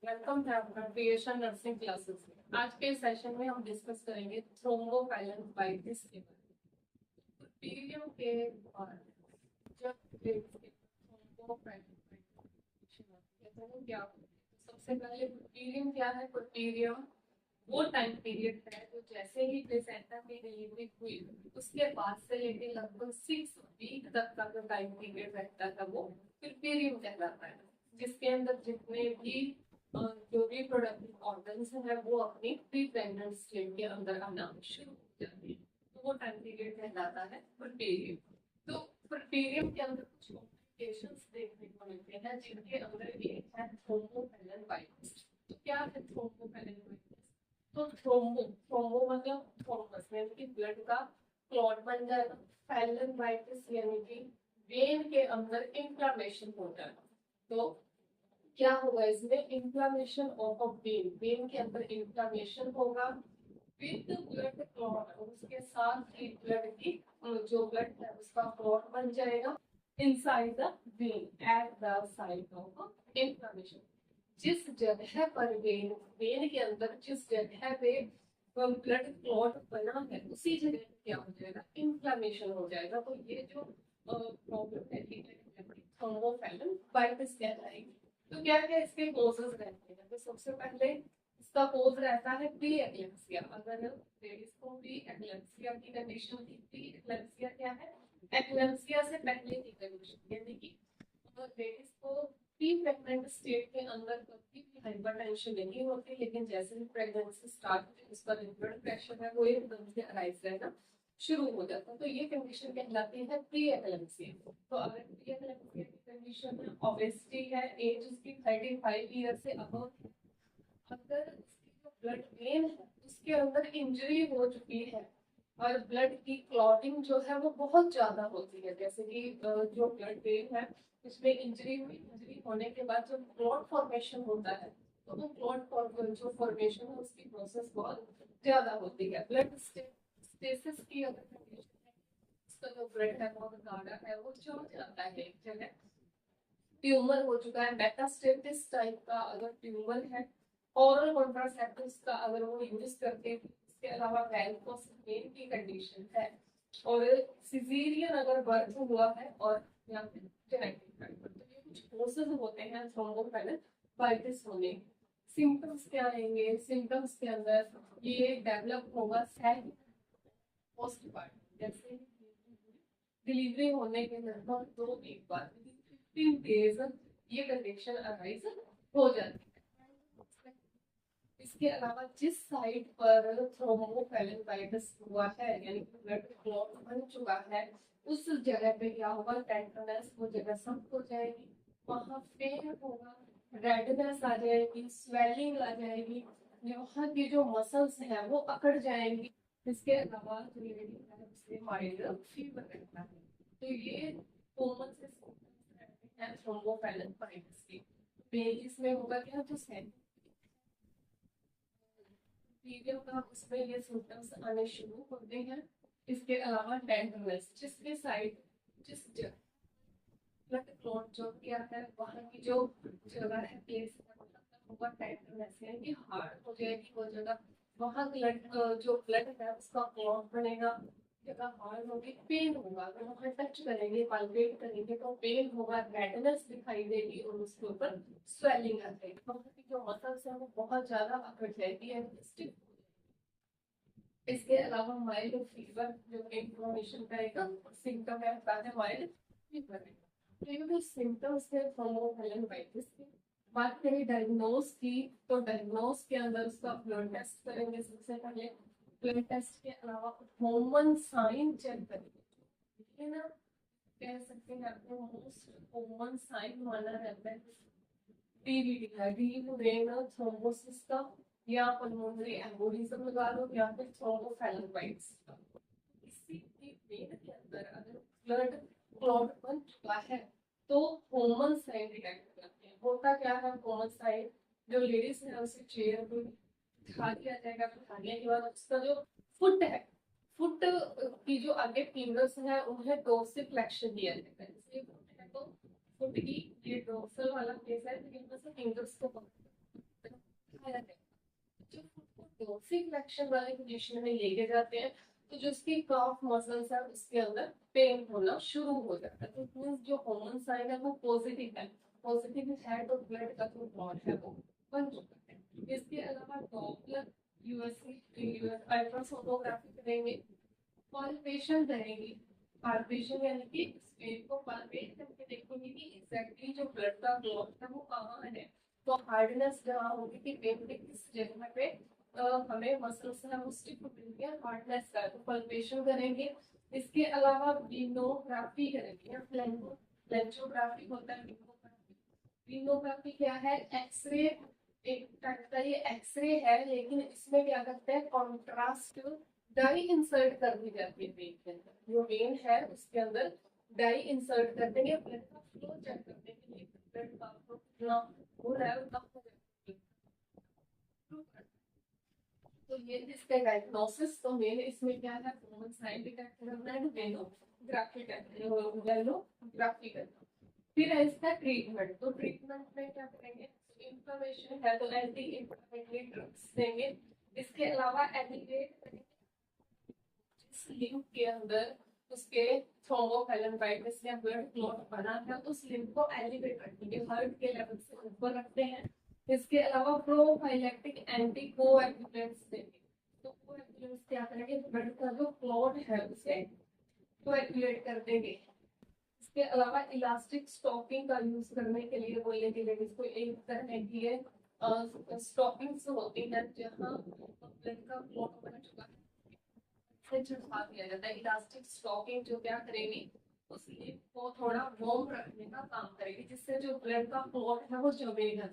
Welcome है आपका creation nursing classes में। आज के सेशन में हम डिस्कस करेंगे थ्रोम्बोफाइलमाइटिस के बारे में। पीरियड के बाद जब थ्रोम्बोफाइलमाइटिस होती है तो वो क्या होता है? सबसे पहले पीरियड क्या है? पीरियड वो टाइम पीरियड है जो जैसे ही प्लेसेंटा की डिलीवरी हुई उसके बाद से लेके लगभग 6 वीक तक का जो टाइम पीरियड रहता है वो फिर पीरियड कहलाता है, जिसके अंदर जितने भी जो रिप्रोडक्टिव ऑर्गन्स हैं वो अपनी प्री प्रेग्नेंट स्टेज के अंदर आना शुरू हो जाते हैं, तो वो टाइम पीरियड कहलाता है पुर्पेरियम। तो पुर्पेरियम के अंदर कुछ कॉम्प्लिकेशंस देखने को मिलते हैं, जिनके अंदर एक है थ्रोम्बोफाइलमाइटिस। तो क्या है थ्रोम्बोफाइलमाइटिस? तो थ्रोम्बो मतलब थ्रोम्बस यानी कि ब्लड का क्लॉट बन जाएगा। फाइलमाइटिस यानी कि वेन के अंदर इंफ्लेमेशन हो जाएगा। तो क्या होगा इसमें? Inflammation of a when, when के अंदर इंफ्लेमेशन होगा विद ब्लड क्लॉट, और उसके साथ ही ब्लड की जो ब्लड है उसका क्लॉट बन जाएगा inside the when at the site of inflammation. जिस जगह पर वेन वेन के अंदर जिस जगह पे ब्लड क्लॉट बना है उसी जगह पे क्या हो जाएगा? इंफ्लेमेशन हो जाएगा। तो ये जो प्रॉब्लम है थ्रोम्बोफाइलमाइटिस कहलाएगी। तो क्या क्या इसके कोजेस रहते हैं? तो सबसे पहले इसका कोज रहता है प्री एक्लेम्सिया। अगर लेडीज को प्री एक्लेम्सिया की कंडीशन थी, प्री एक्लेम्सिया क्या है? एक्लेम्सिया से पहले की कंडीशन, यानी कि लेडीज को प्री प्रेग्नेंट स्टेट के अंदर कभी भी हाइपरटेंशन नहीं होती, लेकिन जैसे ही प्रेगनेंसी स्टार्ट होती है उसका जो ब्लड प्रेशर है वो एकदम से अराइज रहना शुरू हो जाता है। तो ये कंडीशन कहलाती है प्री एक्लेम्सिया। तो अगर प्री एक्लेम्सिया की कंडीशन में ओबेसिटी है, एज उसकी 35 ईयर से अबव है, अगर उसकी जो ब्लड वेन है उसके अंदर इंजरी हो चुकी है और ब्लड की क्लॉटिंग जो है वो बहुत ज्यादा होती है, जैसे कि जो ब्लड वेन है उसमें इंजरी हुई, इंजरी होने के बाद जो क्लॉट फॉर्मेशन होता है तो वो क्लॉट जो फॉर्मेशन है उसकी प्रोसेस बहुत ज्यादा होती है। ब्लड स्टेसिस की अगर कंडीशन है, उसका जो ब्लड है बहुत गाढ़ा है, वो जम जाता है एक जगह। ट्यूमर हो चुका है, मेटास्टेटिस टाइप का अगर ट्यूमर है, ओरल कॉन्ट्रासेप्टिव्स का अगर वो यूज करते हैं, इसके अलावा वेरिकोस वेन की कंडीशन है, और सिजेरियन अगर बर्थ हुआ है, और या फिर जेनेटिक फैक्टर, तो ये कुछ कोसेस होते हैं थ्रोम्बोफाइलमाइटिस होने। सिम्टम्स क्या रहेंगे? सिम्टम्स के अंदर ये डेवलप होगा सैड पोस्टपार्टम, जैसे डिलीवरी होने के लगभग 2 वीक बाद 15 डेज ये कंडीशन अराइज हो जाती है। इसके अलावा जिस साइट पर थ्रोम्बोफाइलमाइटिस हुआ है यानी कि ब्लड क्लॉट बन चुका है उस जगह पे क्या होगा? टेंडरनेस, वो जगह सख्त हो जाएगी, वहां पेन होगा, रेडनेस आ जाएगी, स्वेलिंग आ जाएगी, वहां की जो मसल्स हैं वो अकड़ जाएंगी। इसके अलावा जो लेडी है उससे माइल्ड फीवर रहता है। तो ये कॉमन से सिम्टम्स रहते हैं थ्रोम्बोफाइलमाइटिस के। इसमें होगा क्या? जो पीरियड का उसमें ये सिम्टम्स आने शुरू होते हैं। इसके अलावा टेंडरनेस, जिसके साइड जिस ब्लड क्लॉट जो क्या है वहाँ की जो जगह है प्लेस होगा टेंडरनेस, यानी कि हार्ड हो जाएगी वो जगह, वहाँ ब्लड जो ब्लड है उसका क्लॉट बनेगा, जगह हार्ड होगी, पेन होगा, अगर वहाँ टच करेंगे पाल्पेट करेंगे तो पेन होगा, रेडनेस दिखाई देगी और उसके ऊपर स्वेलिंग आ जाएगी, वहाँ की जो मसल्स है वो बहुत ज्यादा अकड़ जाएगी एंड स्टिफ। इसके अलावा माइल्ड फीवर जो इन्फ्लेमेशन का एक सिम्टम है, होता है माइल्ड फीवर। तो ये भी सिम्टम्स है थ्रोम्बोफाइलमाइटिस के। बात करें डायग्नोज की, तो डायग्नोज के अंदर उसका ब्लड टेस्ट करेंगे सबसे पहले। ब्लड टेस्ट के अलावा कॉमन साइन चेक करेंगे, ठीक है ना? कह सकते हैं आपको मोस्ट कॉमन साइन माना जाता है डीवीडी है, डीप वेनस थ्रोम्बोसिस का, या पल्मोनरी एम्बोलिज्म लगा लो, या फिर थ्रोम्बोफाइलमाइटिस का। किसी भी वेन के अंदर अगर ब्लड क्लॉट बन चुका है तो कॉमन साइन डिटेक्ट करते हैं। होता क्या है कॉमन साइन? जो लेडीज है उसे चेयर पर बिठा दिया जाएगा, बिठाने के बाद उसका जो फुट है, फुट की जो आगे फिंगर्स है उन्हें डोर्सिफ्लेक्शन दिया जाता है। इसलिए फुट है तो फुट की ये डोर्सल वाला प्लेस है, इनमें से फिंगर्स को पकड़ उसी फ्लेक्शन वाले पोजीशन में लेके जाते हैं तो जो उसकी काफ मसल्स है उसके अंदर पेन होना शुरू हो जाता है। तो मींस जो कॉमन साइन है वो पॉजिटिव है, पॉजिटिव है तो ब्लड का जो क्लॉट है वो बन चुका है। इसके अलावा डॉपलर यूएससी अल्ट्रासोनोग्राफी करेंगे, पाल्पेशन करेंगे। पाल्पेशन यानी कि स्पेस को पाल्पेट करके देखेंगे कि एग्जैक्टली जो ब्लड का क्लॉट है वो कहाँ है। तो हार्डनेस जहाँ होगी कि पेन के किस जगह पे हमें मसल्स है वो स्टिफ मिलती है, हार्डनेस का, तो पाल्पेशन करेंगे। इसके अलावा विनोग्राफी करेंगे या फ्लेंचोग्राफी होता है विनोग्राफी। विनोग्राफी क्या है? एक्सरे, एक टाइप का ये एक्सरे है, लेकिन इसमें क्या करते हैं, कॉन्ट्रास्ट डाई इंसर्ट कर दी जाती है वेन के अंदर। जो वेन है उसके अंदर डाई इंसर्ट कर देंगे ब्लड का फ्लो चेक करने के लिए, ब्लड का फ्लो कितना हो रहा है उतना हो जाएगा। तो ये इसका डायग्नोसिस। तो मेन इसमें क्या है, कॉमन साइन डिटेक्ट करना है, वेनोग्राफी करना। फिर है इसका ट्रीटमेंट। तो ट्रीटमेंट में क्या करेंगे, इंफ्लेमेशन है तो एंटी इंफ्लेमेटरी ड्रग्स देंगे। इसके अलावा एलिवेट करेंगे इस लिम्फ के अंदर उसके थ्रोम्बोफाइलमाइटिस या ब्लड क्लॉट बना है, उस लिम्फ को एलिवेट रखेंगे, हार्ट के लेवल से ऊपर रखते हैं। इसके अलावा प्रोफाइलेक्टिक एंटी कोएगुलेंट्स देंगे। तो कोएगुलेंट्स क्या करेंगे, ब्लड का जो क्लॉट है उसे कोएगुलेट कर देंगे। इसके अलावा इलास्टिक स्टॉकिंग का यूज करने के लिए बोलेंगे लेडीज को, एक तरह की है स्टॉकिंग्स होती है जहाँ ब्लड का क्लॉट बन चुका है से छिड़का दिया जाता है। इलास्टिक स्टॉकिंग जो क्या करेगी, उस लिप को थोड़ा वार्म रखने का काम करेगी, जिससे जो ब्लड का क्लॉट है वो जमेगा।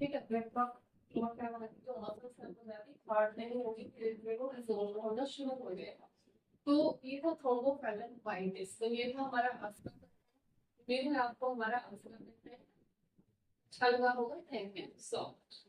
ठीक है, ब्लड का क्लॉट क्या होगा, जो मसल्स है वो ज्यादा हार्ड नहीं होगी, धीरे धीरे वो रिजोल्व होना शुरू हो जाएगा। तो ये था थ्रोम्बोफाइलमाइटिस। तो ये था हमारा आस्था। मेरे आपको हमारा आस्था अच्छा लगा होगा। Thank you so much.